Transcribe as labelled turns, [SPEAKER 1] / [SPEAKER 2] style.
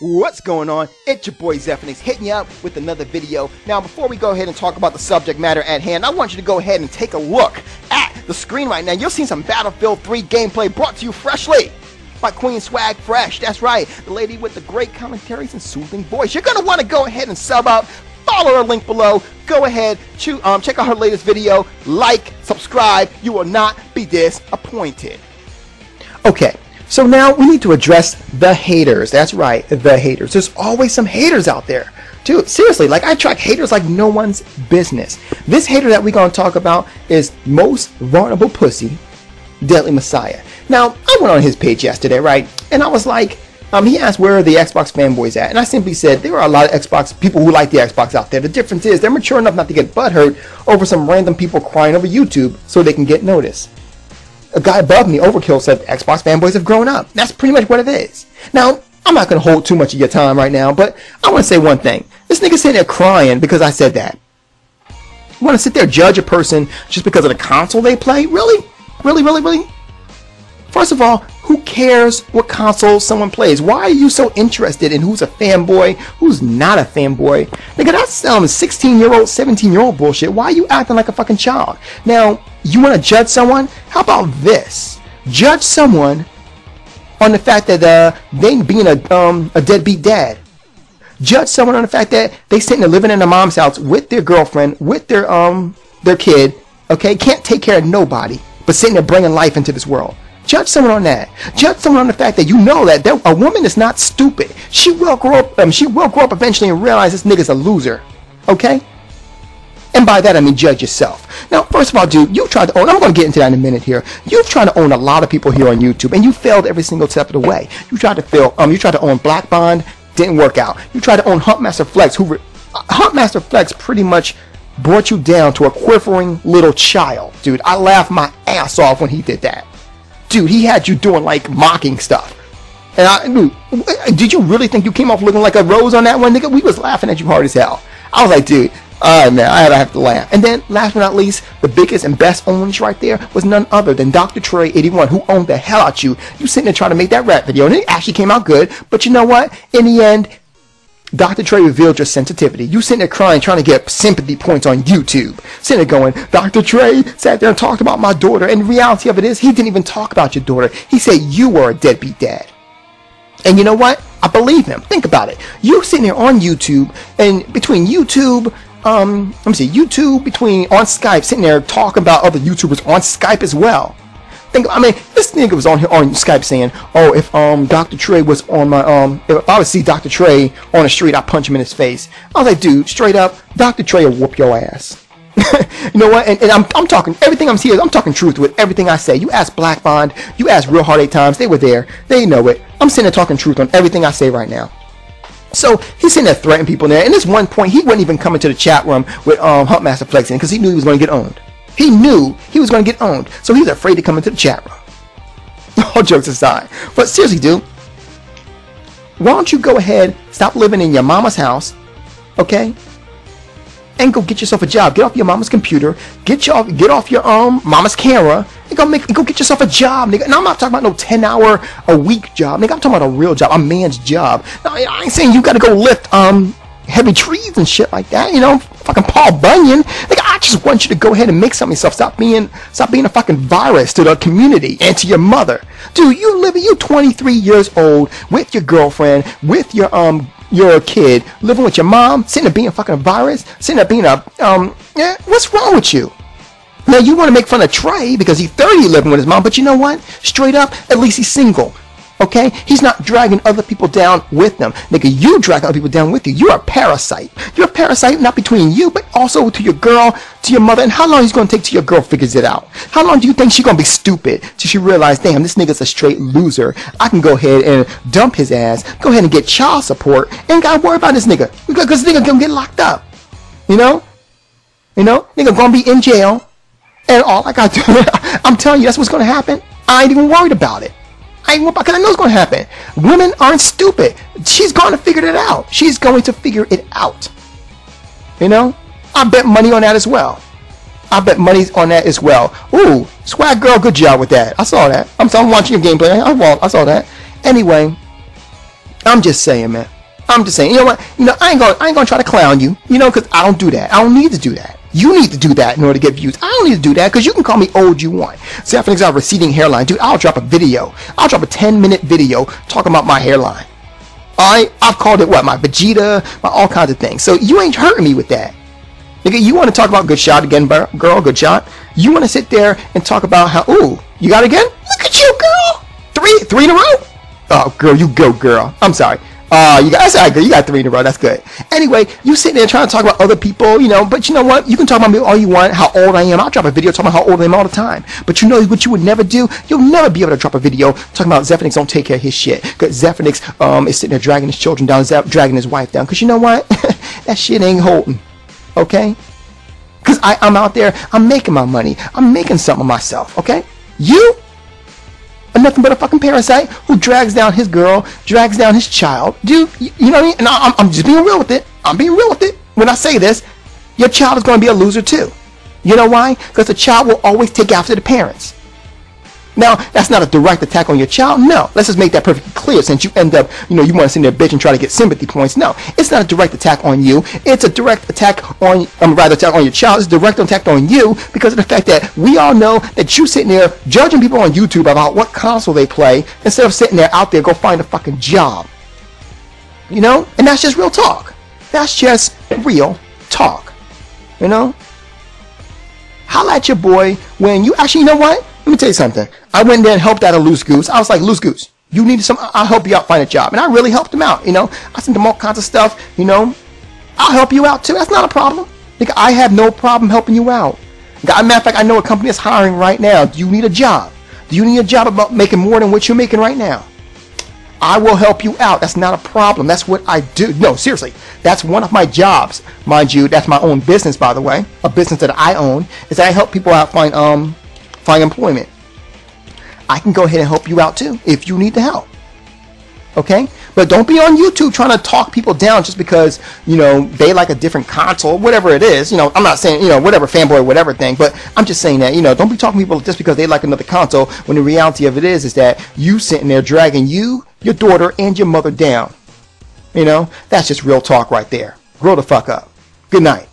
[SPEAKER 1] What's going on? It's your boy Zephanics hitting you up with another video. Now before we go ahead and talk about the subject matter at hand, I want you to go ahead and take a look at the screen right now. You'll see some Battlefield 3 gameplay brought to you freshly by Queen Swag Fresh. That's right, the lady with the great commentaries and soothing voice. You're going to want to go ahead and sub up, follow her link below, go ahead, check out her latest video, like, subscribe, you will not be disappointed. Okay. So now we need to address the haters. That's right, the haters. There's always some haters out there. Dude, seriously, like I track haters like no one's business. This hater that we're going to talk about is most vulnerable pussy, Deadly Messiah. Now, I went on his page yesterday, right? And I was like, he asked where are the Xbox fanboys at? And I simply said there are a lot of Xbox people who like the Xbox out there. The difference is they're mature enough not to get butthurt over some random people crying over YouTube so they can get noticed. A guy above me, Overkill, said Xbox fanboys have grown up. That's pretty much what it is. Now, I'm not going to hold too much of your time right now, but I want to say one thing. This nigga sitting there crying because I said that. You want to sit there and judge a person just because of the console they play? Really? Really, really, really? First of all, who cares what console someone plays? Why are you so interested in who's a fanboy, who's not a fanboy? Nigga, that's 16-year-old, 17-year-old bullshit. Why are you acting like a fucking child? Now, you want to judge someone? How about this? Judge someone on the fact that they being a deadbeat dad. Judge someone on the fact that they sitting there living in their mom's house with their girlfriend, with their kid, okay? Can't take care of nobody, but sitting there bringing life into this world. Judge someone on that. Judge someone on the fact that you know that a woman is not stupid. She will grow up. She will grow up eventually and realize this nigga's a loser. Okay? And by that I mean judge yourself. Now, first of all, dude, you tried to own. I'm going to get into that in a minute here. You've tried to own a lot of people here on YouTube, and you failed every single step of the way. You tried to own Black Bond, didn't work out. You tried to own Huntmaster Flex, Huntmaster Flex pretty much brought you down to a quivering little child, dude. I laughed my ass off when he did that. Dude, he had you doing like mocking stuff. And dude, did you really think you came off looking like a rose on that one, nigga? We was laughing at you hard as hell. I was like, dude, alright man, I have to laugh. And then, last but not least, the biggest and best owners right there was none other than Dr. Trey 81, who owned the hell out you. You sitting there trying to make that rap video, and it actually came out good. But you know what? In the end, Dr. Trey revealed your sensitivity. You sitting there crying, trying to get sympathy points on YouTube. Sitting there going, Dr. Trey sat there and talked about my daughter. And the reality of it is, he didn't even talk about your daughter. He said you were a deadbeat dad. And you know what? I believe him. Think about it. You sitting there on YouTube, and between YouTube, on Skype, sitting there talking about other YouTubers on Skype as well. This nigga was on here on Skype saying, oh, if Dr. Trey was on my if I would see Dr. Trey on the street, I'd punch him in his face. I was like, dude, straight up, Dr. Trey will whoop your ass. You know what? And I'm talking everything I'm here. I'm talking truth with everything I say. You ask Black Bond, you ask Real Hard 8 Times, they were there. They know it. I'm sitting there talking truth on everything I say right now. So he's sitting there threatening people in there. And at this one point, he wouldn't even come into the chat room with Huntmaster Flex in because he knew he was going to get owned. He knew he was going to get owned, so he was afraid to come into the chat room. All jokes aside. But seriously, dude, why don't you go ahead, stop living in your mama's house, okay? And go get yourself a job. Get off your mama's computer. Get off your mama's camera and go get yourself a job, nigga. Now I'm not talking about no 10-hour-a-week job, nigga. I'm talking about a real job, a man's job. Now I ain't saying you got to go lift heavy trees and shit like that, you know, fucking Paul Bunyan. Like, I just want you to go ahead and make something yourself. Stop being a fucking virus to the community and to your mother. Dude, you 23 years old with your girlfriend, with your kid, living with your mom, sitting there being a fucking virus, sitting there being what's wrong with you? Now you want to make fun of Trey because he's 30 living with his mom, but you know what? Straight up, at least he's single. Okay? He's not dragging other people down with them. Nigga, you drag other people down with you. You're a parasite. You're a parasite not between you, but also to your girl, to your mother. And how long is it going to take till your girl figures it out? How long do you think she's going to be stupid till she realizes, damn, this nigga's a straight loser. I can go ahead and dump his ass, go ahead and get child support, and gotta worry about this nigga. Because this nigga gonna get locked up. You know? Nigga gonna be in jail. And all I gotta do, I'm telling you, that's what's gonna happen. I ain't even worried about it. Because I know it's going to happen. Women aren't stupid. She's going to figure it out. She's going to figure it out. You know? I bet money on that as well. Ooh, Swag Girl, good job with that. I saw that. I'm watching your gameplay. I saw that. Anyway, I'm just saying, man. I'm just saying. You know what? I ain't gonna try to clown you. Because I don't do that. I don't need to do that. You need to do that in order to get views. I don't need to do that because you can call me old you want. See, I think I have a receding hairline. Dude, I'll drop a video. I'll drop a 10-minute video talking about my hairline. Alright? I've called it what? My Vegeta, all kinds of things. So you ain't hurting me with that. Nigga, you want to talk about good shot again, girl? Good shot? You want to sit there and talk about how, ooh, you got it again? Look at you, girl. Three in a row? Oh, girl, you go, girl. I'm sorry. That's all right, girl. You got 3 in a row. That's good. Anyway, you sitting there trying to talk about other people, but you know what? You can talk about me all you want, how old I am. I'll drop a video talking about how old I am all the time. But you know what you would never do? You'll never be able to drop a video talking about Zephyrnix don't take care of his shit. Because Zephyrnix is sitting there dragging his children down, dragging his wife down. Because you know what? That shit ain't holding. Okay? Because I'm out there, I'm making my money. I'm making something of myself. Okay? You are nothing but a fucking parasite who drags down his girl, drags down his child. Dude, you know what I mean? And I'm just being real with it. I'm being real with it. When I say this, your child is going to be a loser too. You know why? Because the child will always take after the parents. Now, that's not a direct attack on your child. No. Let's just make that perfectly clear since you end up, you want to sit there bitch and try to get sympathy points. No. It's not a direct attack on you. It's a direct attack on, attack on your child. It's a direct attack on you because of the fact that we all know that you sitting there judging people on YouTube about what console they play instead of sitting there out there go find a fucking job. And that's just real talk. That's just real talk. Holla at your boy when you actually, you know what? Let me tell you something. I went there and helped out a loose goose. I was like, loose goose, you need some, I'll help you out find a job. And I really helped him out, I sent him all kinds of stuff, I'll help you out too. That's not a problem. I have no problem helping you out. As a matter of fact, I know a company is hiring right now. Do you need a job? Do you need a job about making more than what you're making right now? I will help you out. That's not a problem. That's what I do. No, seriously. That's one of my jobs. Mind you, that's my own business, by the way. A business that I own is that I help people out find employment. I can go ahead and help you out too if you need the help. Okay? But don't be on YouTube trying to talk people down just because, they like a different console, whatever it is. I'm not saying, whatever fanboy, whatever thing, but I'm just saying that, don't be talking to people just because they like another console when the reality of it is that you sitting there dragging you, your daughter, and your mother down. That's just real talk right there. Grow the fuck up. Good night.